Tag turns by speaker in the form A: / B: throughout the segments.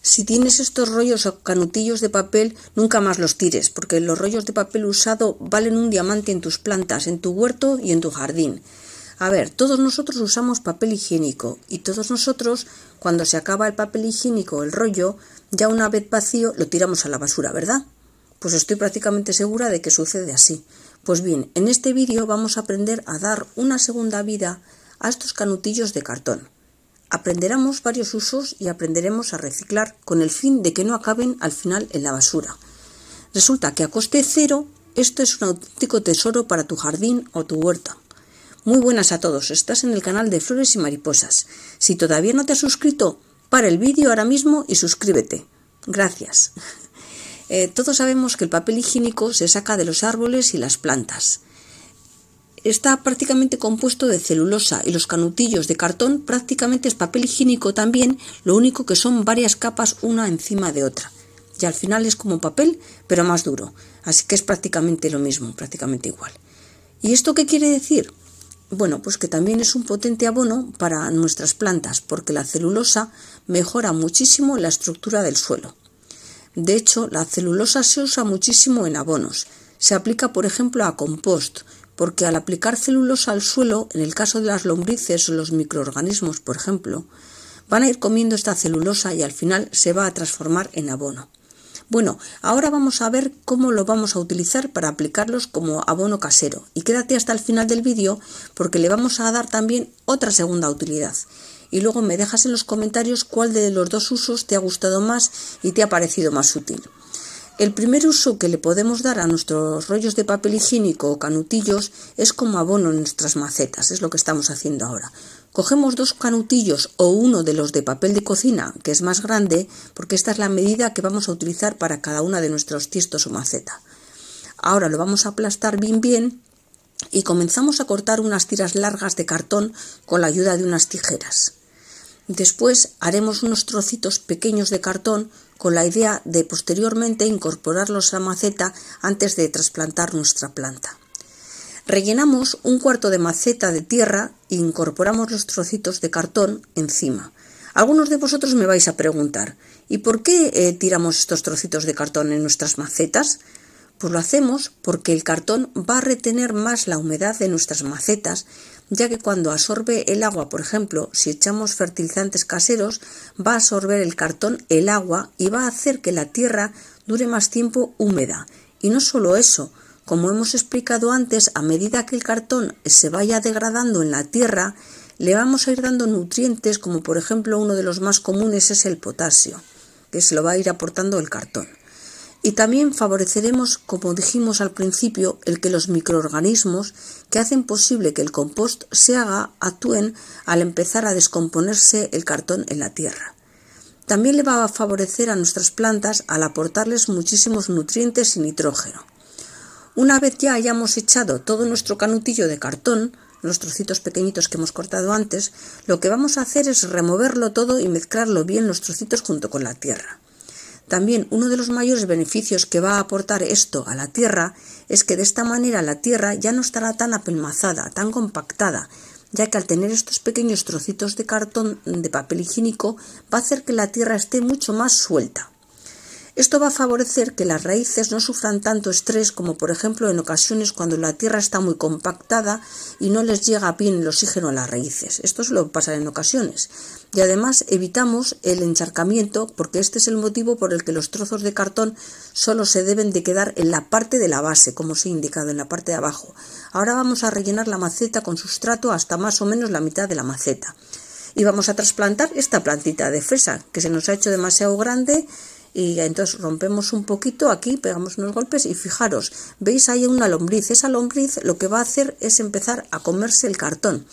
A: Si tienes estos rollos o canutillos de papel, nunca más los tires, porque los rollos de papel usado valen un diamante en tus plantas, en tu huerto y en tu jardín. A ver, todos nosotros usamos papel higiénico y todos nosotros, cuando se acaba el papel higiénico, el rollo, ya una vez vacío lo tiramos a la basura, ¿verdad? Pues estoy prácticamente segura de que sucede así. Pues bien, en este vídeo vamos a aprender a dar una segunda vida a estos canutillos de cartón. Aprenderemos varios usos y aprenderemos a reciclar con el fin de que no acaben al final en la basura. Resulta que a coste cero, esto es un auténtico tesoro para tu jardín o tu huerta. Muy buenas a todos, estás en el canal de Flores y Mariposas. Si todavía no te has suscrito, para el vídeo ahora mismo y suscríbete. Gracias. Todos sabemos que el papel higiénico se saca de los árboles y las plantas. Está prácticamente compuesto de celulosa y los canutillos de cartón prácticamente es papel higiénico también, lo único que son varias capas una encima de otra. Y al final es como papel, pero más duro. Así que es prácticamente lo mismo, prácticamente igual. ¿Y esto qué quiere decir? Bueno, pues que también es un potente abono para nuestras plantas, porque la celulosa mejora muchísimo la estructura del suelo. De hecho, la celulosa se usa muchísimo en abonos. Se aplica, por ejemplo, a compost, porque al aplicar celulosa al suelo, en el caso de las lombrices o los microorganismos, por ejemplo, van a ir comiendo esta celulosa y al final se va a transformar en abono. Bueno, ahora vamos a ver cómo lo vamos a utilizar para aplicarlos como abono casero. Y quédate hasta el final del vídeo porque le vamos a dar también otra segunda utilidad. Y luego me dejas en los comentarios cuál de los dos usos te ha gustado más y te ha parecido más útil. El primer uso que le podemos dar a nuestros rollos de papel higiénico o canutillos es como abono en nuestras macetas, es lo que estamos haciendo ahora. Cogemos dos canutillos o uno de los de papel de cocina, que es más grande, porque esta es la medida que vamos a utilizar para cada una de nuestros tiestos o maceta. Ahora lo vamos a aplastar bien y comenzamos a cortar unas tiras largas de cartón con la ayuda de unas tijeras. Después haremos unos trocitos pequeños de cartón con la idea de posteriormente incorporarlos a la maceta antes de trasplantar nuestra planta. Rellenamos un cuarto de maceta de tierra e incorporamos los trocitos de cartón encima. Algunos de vosotros me vais a preguntar, ¿y por qué tiramos estos trocitos de cartón en nuestras macetas? Pues lo hacemos porque el cartón va a retener más la humedad de nuestras macetas, ya que cuando absorbe el agua, por ejemplo, si echamos fertilizantes caseros, va a absorber el cartón el agua y va a hacer que la tierra dure más tiempo húmeda. Y no solo eso, como hemos explicado antes, a medida que el cartón se vaya degradando en la tierra, le vamos a ir dando nutrientes, como por ejemplo uno de los más comunes es el potasio, que se lo va a ir aportando el cartón. Y también favoreceremos, como dijimos al principio, el que los microorganismos que hacen posible que el compost se haga actúen al empezar a descomponerse el cartón en la tierra. También le va a favorecer a nuestras plantas al aportarles muchísimos nutrientes y nitrógeno. Una vez ya hayamos echado todo nuestro canutillo de cartón, los trocitos pequeñitos que hemos cortado antes, lo que vamos a hacer es removerlo todo y mezclarlo bien los trocitos junto con la tierra. También uno de los mayores beneficios que va a aportar esto a la tierra es que de esta manera la tierra ya no estará tan apelmazada, tan compactada, ya que al tener estos pequeños trocitos de cartón de papel higiénico va a hacer que la tierra esté mucho más suelta. Esto va a favorecer que las raíces no sufran tanto estrés como por ejemplo en ocasiones cuando la tierra está muy compactada y no les llega bien el oxígeno a las raíces. Esto suele pasar en ocasiones. Y además evitamos el encharcamiento porque este es el motivo por el que los trozos de cartón solo se deben de quedar en la parte de la base, como os he indicado, en la parte de abajo. Ahora vamos a rellenar la maceta con sustrato hasta más o menos la mitad de la maceta. Y vamos a trasplantar esta plantita de fresa que se nos ha hecho demasiado grande. Y entonces rompemos un poquito aquí, pegamos unos golpes y fijaros, veis ahí una lombriz. Esa lombriz lo que va a hacer es empezar a comerse el cartón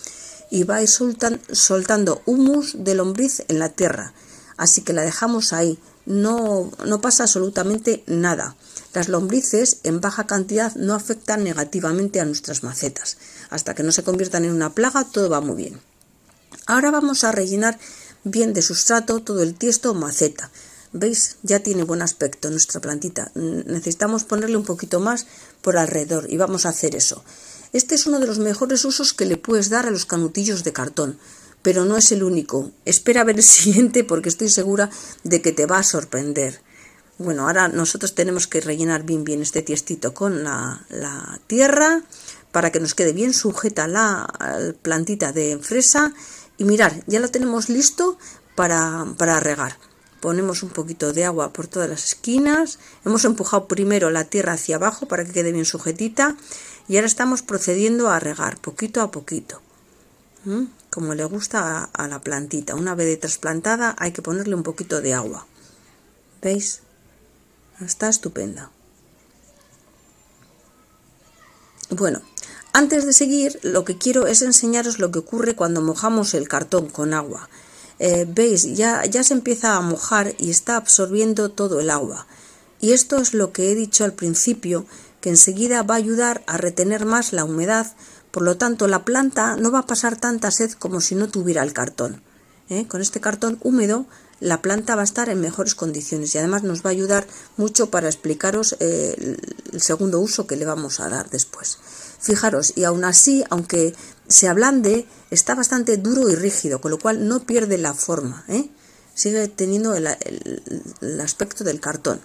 A: y va a ir soltando humus de lombriz en la tierra. Así que la dejamos ahí, no pasa absolutamente nada. Las lombrices en baja cantidad no afectan negativamente a nuestras macetas. Hasta que no se conviertan en una plaga todo va muy bien. Ahora vamos a rellenar bien de sustrato todo el tiesto o maceta. ¿Veis? Ya tiene buen aspecto nuestra plantita. Necesitamos ponerle un poquito más por alrededor y vamos a hacer eso. Este es uno de los mejores usos que le puedes dar a los canutillos de cartón. pero no es el único. Espera a ver el siguiente porque estoy segura de que te va a sorprender. Bueno, ahora nosotros tenemos que rellenar bien este tiestito con la tierra para que nos quede bien sujeta la plantita de fresa. Y mirad, ya lo tenemos listo para regar. Ponemos un poquito de agua por todas las esquinas. Hemos empujado primero la tierra hacia abajo para que quede bien sujetita. Y ahora estamos procediendo a regar poquito a poquito. Como le gusta a la plantita. Una vez trasplantada hay que ponerle un poquito de agua. ¿Veis? Está estupenda. Bueno, antes de seguir, lo que quiero es enseñaros lo que ocurre cuando mojamos el cartón con agua. Veis, ya se empieza a mojar y está absorbiendo todo el agua. Y esto es lo que he dicho al principio, que enseguida va a ayudar a retener más la humedad. Por lo tanto, la planta no va a pasar tanta sed como si no tuviera el cartón. Con este cartón húmedo, la planta va a estar en mejores condiciones y además nos va a ayudar mucho para explicaros el segundo uso que le vamos a dar después. Fijaros, y aún así, aunque se ablande, está bastante duro y rígido, con lo cual no pierde la forma, sigue teniendo el aspecto del cartón.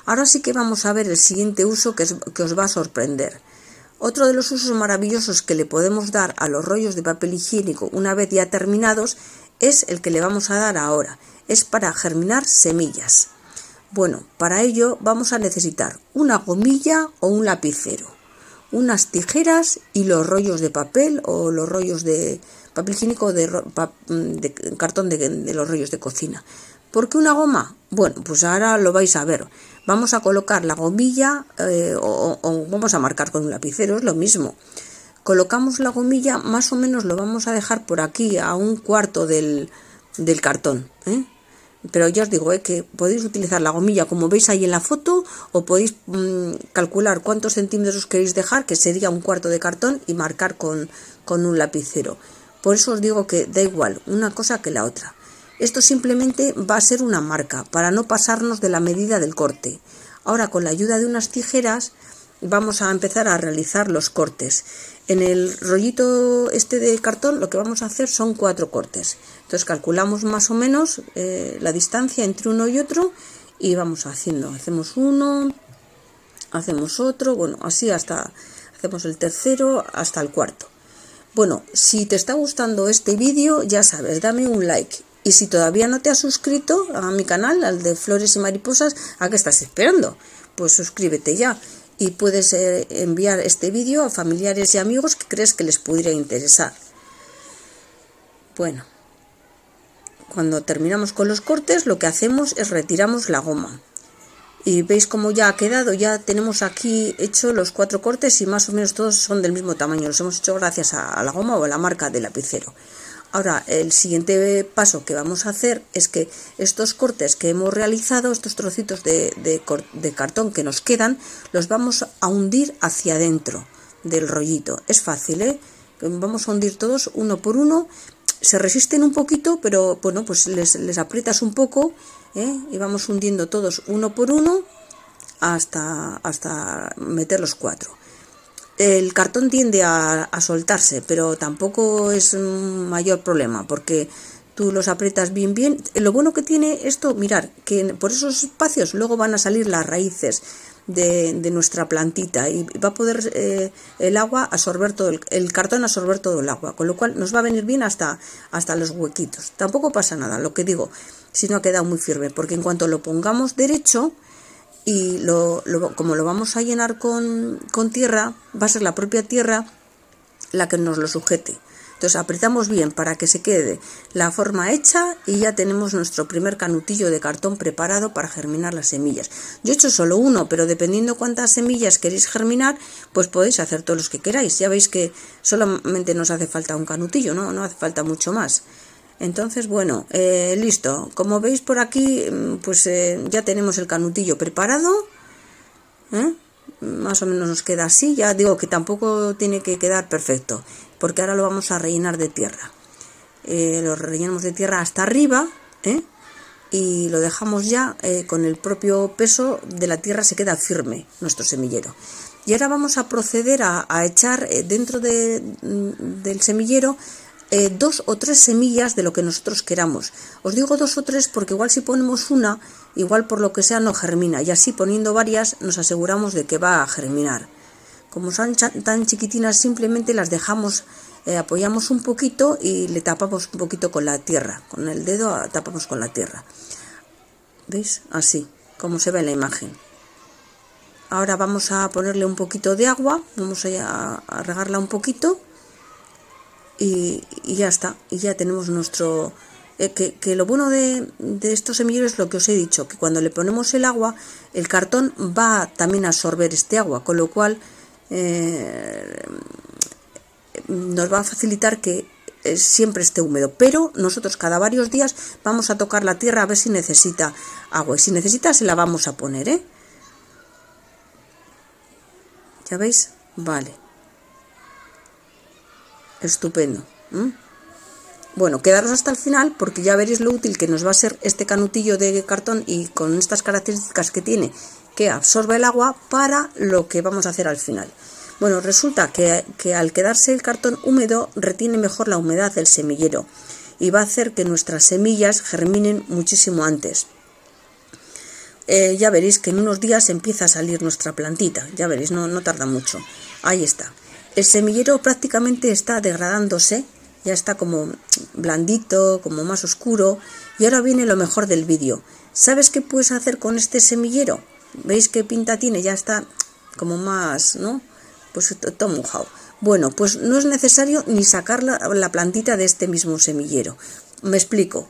A: Ahora sí que vamos a ver el siguiente uso que os va a sorprender. Otro de los usos maravillosos que le podemos dar a los rollos de papel higiénico una vez ya terminados es el que le vamos a dar ahora. Es para germinar semillas. Bueno, para ello vamos a necesitar una gomilla o un lapicero, unas tijeras y los rollos de papel o los rollos de papel higiénico de cartón de los rollos de cocina. ¿Por qué una goma? Bueno, pues ahora lo vais a ver. Vamos a colocar la gomilla o vamos a marcar con un lapicero, es lo mismo. Colocamos la gomilla, más o menos lo vamos a dejar por aquí a 1/4 del cartón. Pero ya os digo que podéis utilizar la gomilla como veis ahí en la foto o podéis calcular cuántos centímetros queréis dejar, que sería 1/4 de cartón, y marcar con un lapicero. Por eso os digo que da igual una cosa que la otra. Esto simplemente va a ser una marca para no pasarnos de la medida del corte. Ahora, con la ayuda de unas tijeras vamos a empezar a realizar los cortes. En el rollito este de cartón lo que vamos a hacer son 4 cortes. Entonces calculamos más o menos la distancia entre uno y otro y vamos haciendo. Hacemos uno, hacemos otro, bueno, así hasta hacemos el tercero hasta el cuarto. Bueno, si te está gustando este vídeo, ya sabes, dame un like. Y si todavía no te has suscrito a mi canal, al de Flores y Mariposas, ¿a qué estás esperando? Pues suscríbete ya. Y puedes enviar este vídeo a familiares y amigos que crees que les pudiera interesar. Bueno, cuando terminamos con los cortes, lo que hacemos es retiramos la goma. Y veis cómo ya ha quedado, ya tenemos aquí hecho los 4 cortes y más o menos todos son del mismo tamaño. Los hemos hecho gracias a la goma o a la marca del lapicero. Ahora, el siguiente paso que vamos a hacer es que estos cortes que hemos realizado, estos trocitos de cartón que nos quedan, los vamos a hundir hacia adentro del rollito. Es fácil, Vamos a hundir todos uno por uno. Se resisten un poquito, pero bueno, pues les aprietas un poco, y vamos hundiendo todos uno por uno hasta meter los 4. El cartón tiende a soltarse, pero tampoco es un mayor problema, porque tú los aprietas bien. Lo bueno que tiene esto, mirar, que por esos espacios luego van a salir las raíces de nuestra plantita y va a poder el agua absorber todo, el cartón absorber todo el agua, con lo cual nos va a venir bien hasta los huequitos. Tampoco pasa nada, lo que digo, si no ha quedado muy firme, porque en cuanto lo pongamos derecho, y como lo vamos a llenar con tierra, va a ser la propia tierra la que nos lo sujete. Entonces apretamos bien para que se quede la forma hecha y ya tenemos nuestro primer canutillo de cartón preparado para germinar las semillas. Yo he hecho solo uno, pero dependiendo cuántas semillas queréis germinar, pues podéis hacer todos los que queráis. Ya veis que solamente nos hace falta un canutillo, no hace falta mucho más. Entonces, bueno, listo. Como veis por aquí, pues ya tenemos el canutillo preparado. Más o menos nos queda así. Ya digo que tampoco tiene que quedar perfecto, porque ahora lo vamos a rellenar de tierra. Lo rellenamos de tierra hasta arriba, y lo dejamos ya con el propio peso de la tierra, se queda firme nuestro semillero. Y ahora vamos a proceder a echar dentro del semillero 2 o 3 semillas de lo que nosotros queramos. Os digo 2 o 3 porque igual si ponemos una, igual por lo que sea no germina, y así poniendo varias nos aseguramos de que va a germinar. Como son tan chiquitinas, simplemente las dejamos, apoyamos un poquito y le tapamos un poquito con la tierra, con el dedo tapamos con la tierra. ¿Veis? Así, como se ve en la imagen. Ahora vamos a ponerle un poquito de agua, vamos a regarla un poquito y ya está, y ya tenemos nuestro... que lo bueno de estos semilleros es lo que os he dicho, que cuando le ponemos el agua, el cartón va también a absorber este agua, con lo cual nos va a facilitar que siempre esté húmedo, pero nosotros cada varios días vamos a tocar la tierra a ver si necesita agua, y si necesita se la vamos a poner, ¿ya veis? Vale, estupendo. Bueno, quedaros hasta el final porque ya veréis lo útil que nos va a ser este canutillo de cartón, y con estas características que tiene, que absorbe el agua, para lo que vamos a hacer al final. Bueno, resulta que al quedarse el cartón húmedo retiene mejor la humedad del semillero y va a hacer que nuestras semillas germinen muchísimo antes. Ya veréis que en unos días empieza a salir nuestra plantita, ya veréis, no tarda mucho. Ahí está. El semillero prácticamente está degradándose, ya está como blandito, como más oscuro, y ahora viene lo mejor del vídeo. ¿Sabes qué puedes hacer con este semillero? ¿Veis qué pinta tiene? Ya está como más, ¿no? Pues todo mojado. Bueno, pues no es necesario ni sacar la plantita de este mismo semillero. Me explico.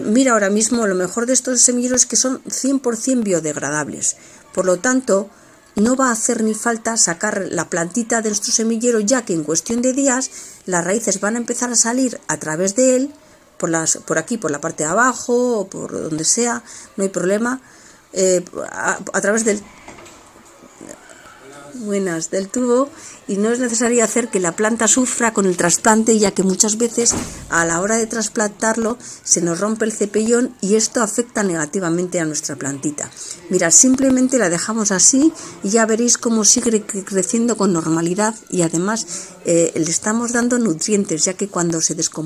A: Mira, ahora mismo lo mejor de estos semilleros es que son 100% biodegradables. Por lo tanto, no va a hacer ni falta sacar la plantita de nuestro semillero, ya que en cuestión de días las raíces van a empezar a salir a través de él, por aquí, por la parte de abajo o por donde sea, no hay problema, a través del tubo, y no es necesario hacer que la planta sufra con el trasplante, ya que muchas veces a la hora de trasplantarlo se nos rompe el cepellón y esto afecta negativamente a nuestra plantita. Mirad, simplemente la dejamos así y ya veréis cómo sigue creciendo con normalidad, y además le estamos dando nutrientes, ya que cuando se descompone